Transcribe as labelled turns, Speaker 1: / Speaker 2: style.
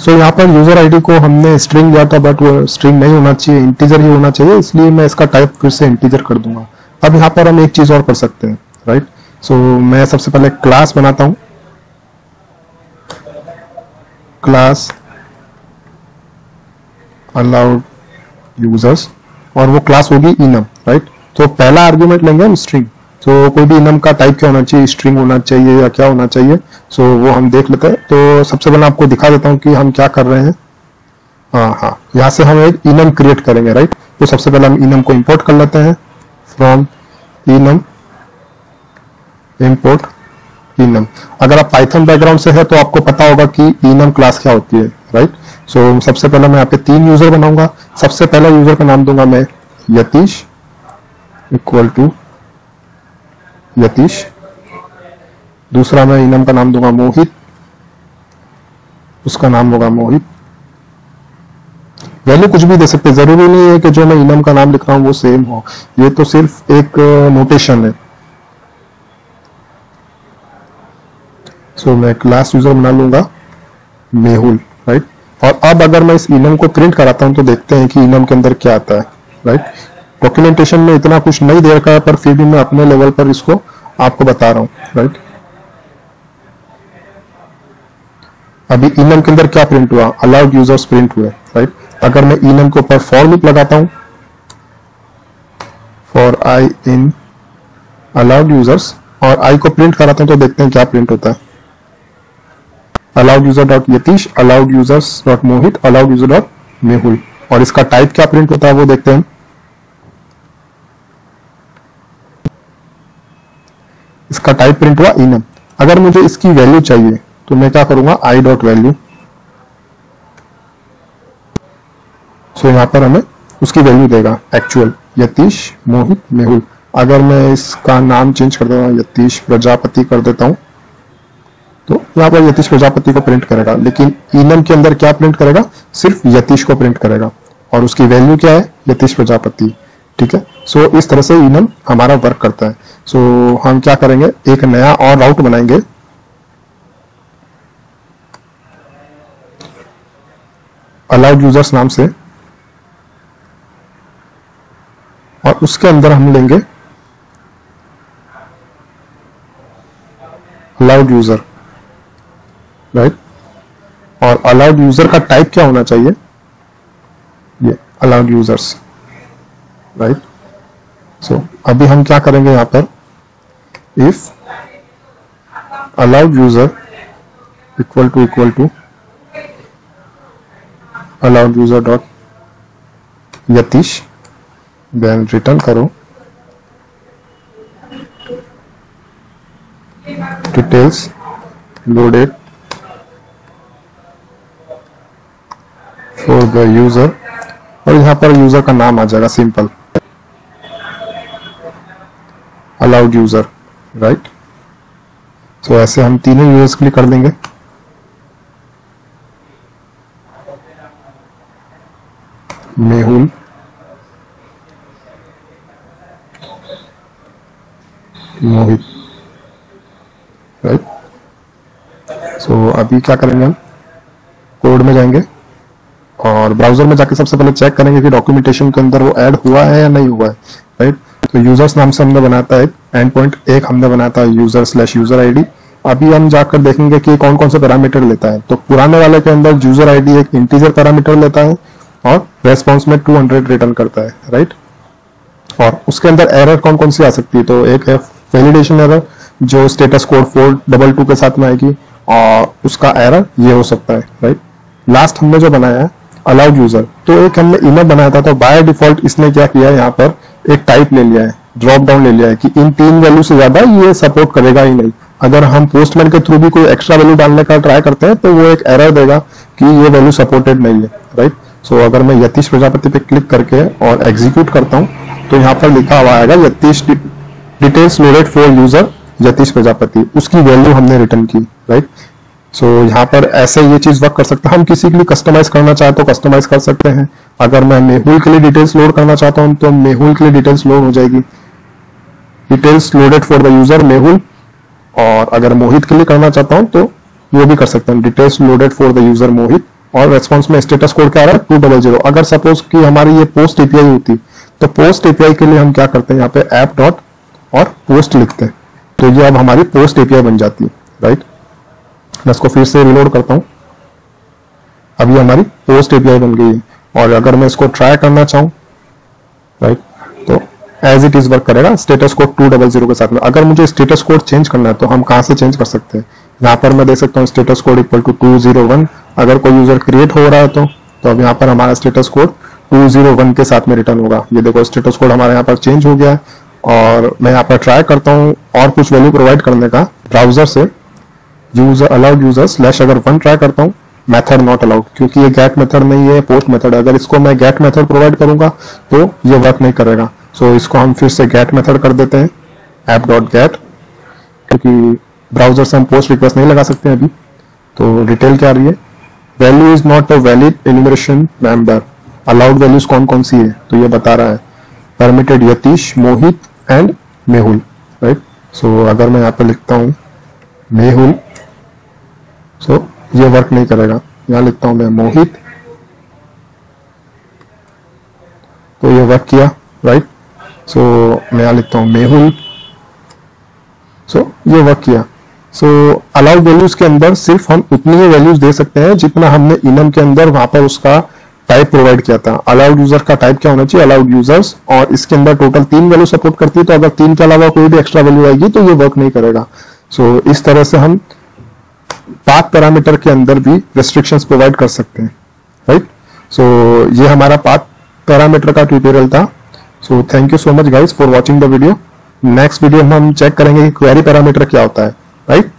Speaker 1: सो यहाँ पर user ID को हमने स्ट्रिंग दिया था, बट वो स्ट्रिंग नहीं होना चाहिए, इंटीजर ही होना चाहिए, इसलिए मैं इसका टाइप फिर से इंटीजर कर दूंगा। अब यहाँ पर हम एक चीज और कर सकते हैं, राइट। सो मैं सबसे पहले क्लास बनाता हूँ, क्लास अलाउड यूजर्स, और वो क्लास होगी इनम, राइट। तो पहला आर्ग्यूमेंट लेंगे हम स्ट्रिंग। तो कोई भी इनम का टाइप क्या होना चाहिए, स्ट्रिंग होना चाहिए या क्या होना चाहिए, सो वो हम देख लेते हैं। तो सबसे पहले आपको दिखा देता हूँ कि हम क्या कर रहे हैं। हाँ, यहाँ से हम एक इनम क्रिएट करेंगे, राइट। तो सबसे पहले हम इनम को इंपोर्ट कर लेते हैं, फ्रॉम इनम इंपोर्ट इनम। अगर आप पाइथन बैकग्राउंड से है तो आपको पता होगा कि इनम क्लास क्या होती है, राइट। सो सबसे पहले मैं यहाँ पे 3 यूजर बनाऊंगा। सबसे पहला यूजर का नाम दूंगा मैं यतीश, इक्वल टू यतीश। दूसरा मैं इनम का नाम दूंगा मोहित, उसका नाम होगा मोहित। वैल्यू कुछ भी दे सकते, जरूरी नहीं है कि जो मैं इनम का नाम लिख रहा हूं वो सेम हो, ये तो सिर्फ एक नोटेशन है। सो मैं क्लास यूजर बना लूंगा मेहुल, राइट। और अब अगर मैं इस इनम को प्रिंट कराता हूं तो देखते हैं कि इनम के अंदर क्या आता है, राइट। डॉक्यूमेंटेशन में इतना कुछ नहीं दे रखा है, पर फिर भी मैं अपने लेवल पर इसको आपको बता रहा हूं, राइट। अभी इनम के अंदर क्या प्रिंट हुआ, अलाउड यूजर्स प्रिंट हुए, राइट। अगर मैं इनम के ऊपर फॉर लूप लगाता हूं, for I in allowed users, और आई को प्रिंट कराता हूं तो देखते हैं क्या प्रिंट होता है। Allowed user dot Yatish, allowed users dot Mohit, allowed user dot Mehul. और इसका टाइप क्या प्रिंट होता है वो देखते हैं। इसका टाइप प्रिंट हुआ इनम। अगर मुझे इसकी वैल्यू चाहिए तो मैं क्या करूंगा, आई डॉट वैल्यू। सो यहां पर हमें उसकी वैल्यू देगा एक्चुअल, यतीश मोहित मेहुल। अगर मैं इसका नाम चेंज कर देता हूं, यतीश प्रजापति कर देता हूं, तो यहां पर यतीश प्रजापति को प्रिंट करेगा, लेकिन इनम के अंदर क्या प्रिंट करेगा, सिर्फ यतीश को प्रिंट करेगा, और उसकी वैल्यू क्या है, यतीश प्रजापति, ठीक है। सो इस तरह से इनम हमारा वर्क करता है। सो हम क्या करेंगे, एक नया और राउट बनाएंगे, अलाउड यूजर्स नाम से, और उसके अंदर हम लेंगे अलाउड यूजर, राइट। और अलाउड यूजर का टाइप क्या होना चाहिए, ये अलाउड यूजर्स, राइट। सो अभी हम क्या करेंगे यहां पर, if allowed user equal to allowed user dot Yatish, then return करो details loaded for the user, और यहां पर यूजर का नाम आ जाएगा simple, allowed user, right. So ऐसे हम तीनों यूजर्स के लिए कर देंगे। मेहुल, मोहित, राइट। सो अभी क्या करेंगे, हम कोड में जाएंगे और ब्राउजर में जाके सबसे पहले चेक करेंगे कि डॉक्यूमेंटेशन के अंदर वो ऐड हुआ है या नहीं हुआ है, राइट। तो यूजर्स नाम से हमने बनाया था एक एंड पॉइंट, एक हमने बनाया था यूजर स्लैश यूजर आईडी। अभी हम जाकर देखेंगे कि कौन कौन से पैरामीटर लेता है। तो पुराने वाले के अंदर यूजर आईडी एक इंटीजर पैरामीटर लेता है और रेस्पॉन्स में 200 रिटर्न करता है, राइट। और उसके अंदर एरर कौन कौन सी आ सकती है, तो एक है वैलिडेशन एरर जो स्टेटस कोड 422 के साथ में आएगी, और उसका एरर ये हो सकता है, राइट। लास्ट हमने जो बनाया है अलाउड यूजर, तो एक हमने इनर बनाया था, तो बाय डिफॉल्ट इसने क्या किया है, यहाँ पर एक टाइप ले लिया है, ड्रॉप डाउन ले लिया है कि इन 3 वैल्यू से ज्यादा ये सपोर्ट करेगा ही नहीं। अगर हम पोस्टमैन के थ्रू भी कोई एक्स्ट्रा वैल्यू डालने का ट्राई करते हैं तो वो एक एरर देगा कि ये वैल्यू सपोर्टेड नहीं है, राइट। सो अगर मैं यतीश प्रजापति पे क्लिक करके और एग्जीक्यूट करता हूं तो यहाँ पर लिखा हुआ आएगा Yatish details loaded for user Yatish Prajapati, उसकी वैल्यू हमने रिटर्न की, राइट। सो यहाँ पर ऐसे ये चीज वर्क कर सकता है। हम किसी के लिए कस्टमाइज करना चाहे तो कस्टमाइज कर सकते हैं। अगर मैं मेहुल के लिए डिटेल्स लोड करना चाहता हूं तो मेहुल के लिए डिटेल्स लोड हो जाएगी, details loaded for the user Mehul. और अगर मोहित के लिए करना चाहता हूं तो वो भी कर सकते हैं, details loaded for the user Mohit, और रेस्पॉन्स में स्टेटस कोड क्या आ रहा है 200। अगर सपोज कि हमारी ये पोस्ट एपीआई होती तो पोस्ट एपीआई के लिए हम क्या करते हैं, यहाँ पे ऐप डॉट और पोस्ट लिखते हैं, तो ये अब हमारी पोस्ट एपीआई बन जाती है, राइट। मैं इसको फिर से रिलोड करता हूँ, अब ये हमारी पोस्ट एपीआई बन गई है। और अगर मैं इसको ट्राई करना चाहूँ, राइट, तो एज इट इज वर्क करेगा स्टेटस कोड 200 के साथ में। अगर मुझे स्टेटस कोड चेंज करना है तो हम कहाँ से चेंज कर सकते हैं, यहाँ पर मैं दे सकता हूँ स्टेटस कोड इक्वल टू 201। अगर कोई यूजर क्रिएट हो रहा है तो अब यहाँ पर हमारा स्टेटस कोड 201 के साथ में रिटर्न होगा। ये देखो स्टेटस कोड हमारे यहाँ पर चेंज हो गया है। और मैं यहाँ पर ट्राई करता हूँ और कुछ वैल्यू प्रोवाइड करने का ब्राउजर से, यूजर अलाउड यूजर स्लैश अगर 1 ट्राई करता हूँ, मेथड नॉट अलाउड, क्योंकि ये गेट मेथड नहीं है, पोस्ट मेथड है। अगर इसको मैं गेट मेथड प्रोवाइड करूंगा तो ये वर्क नहीं करेगा। सो इसको हम फिर से गेट मेथड कर देते हैं, ऐप डॉट गेट, क्योंकि ब्राउजर से हम पोस्ट रिक्वेस्ट नहीं लगा सकते अभी। तो डिटेल क्या आ रही है, value is not a valid enumeration member. Allowed values कौन कौन सी है, तो ये बता रहा है permitted Yatish, Mohit and Mehul, right. So अगर मैं यहाँ पे लिखता हूँ मेहुल, सो ये वर्क नहीं करेगा। यहां लिखता हूं मैं मोहित, तो ये वर्क किया, राइट। सो मैं यहां लिखता हूं मेहुल, सो ये वर्क किया। सो अलाउड वैल्यूज के अंदर सिर्फ हम उतनी ही वैल्यूज दे सकते हैं जितना हमने इनम के अंदर वहां पर उसका टाइप प्रोवाइड किया था। अलाउड यूजर का टाइप क्या होना चाहिए, अलाउड यूजर्स, और इसके अंदर टोटल 3 वैल्यू सपोर्ट करती है। तो अगर 3 के अलावा कोई भी एक्स्ट्रा वैल्यू आएगी तो ये वर्क नहीं करेगा। सो इस तरह से हम पाथ पैरामीटर के अंदर भी रेस्ट्रिक्शंस प्रोवाइड कर सकते हैं, राइट। सो ये हमारा पाथ पैरामीटर का ट्यूटोरियल था। So thank you so much guys for watching the video. Next video में हम चेक करेंगे कि क्वेरी पैरामीटर क्या होता है, राइट।